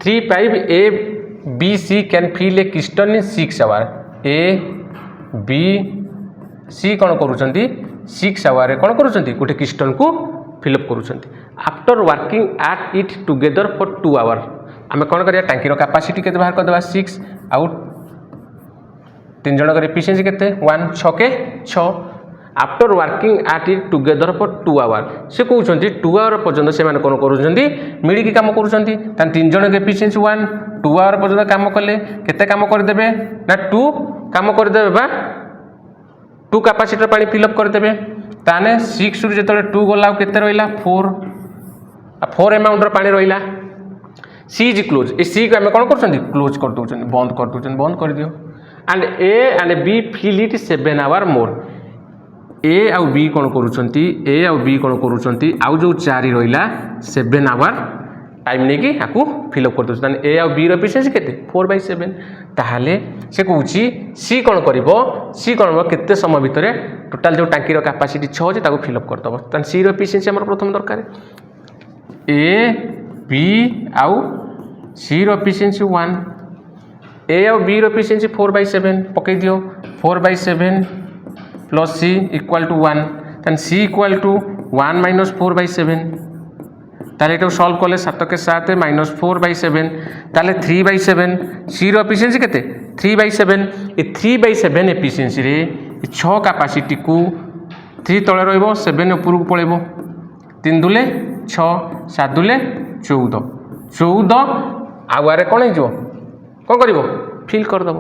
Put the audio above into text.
3 pipe A B C can fill a क्रिस्टन in 6 hour A B C कौन करुँच 6 hour कौन करुँच गोटे क्रिस्टन को फिलअप करुँच after working at it together for 2 hour आम कौन करिया टांकीर कैपेसिटी के बाहर करदे 6 आउट 3 जनकर एफिशिएंसी के 1 6 के 6 after working at it together for 2 hour से कहते 2 आवर पर्यटन से कौन कर मिली कम कर 3 जन के एफिशिएंसी 1 2 आवर पर्यटन कम कले केते कम करदे ना 2 कम करदे बा 2 कैपेसिटर पानी फिलअप करदे ताने 6 रु जो 2 गला केते रहिला 4 अमाउंट पानी रहिला सी इज क्लोज ए सी को आम कौन कर क्लोज कर दौरान बंद कर दियो and A and B fill it 7 hour more A आउ बी कौन करुँच ए आउ बी कौन करुँच आउ जो 4 रहा 7 आवर टाइम नहीं कि आपको फिलअप कर दे ए आउ बी एफिशिएंसी के 4/7 ताहले से कहूँ सी कौन कर सी कौन केते समय भितर टोटाल जो टांकीर कैपेसिटी 6 अच्छे फिलअप करदे सी एफिशिएंसी आम प्रथम दरकार ए बी आउ सी एफिशिएंसी 1 ए आउ बी एफिशिएंसी 4/7 पकई दियो 4/7 plus C equal to 1 then C equal to 1 minus 4/7 ताले ये सॉल्व कले 7 के 7 माइनस 4/7 ताले 3/7 सी एफिशिएंसी के 3/7 ये 3/7 एफिशिएंसी रे 6 कैपेसिटी को 3 तले रहिबो 7 ऊपर को पळेबो 3 दुले 6 7 दुले 14 आवारे कौन हो कौन कर फिल करदेव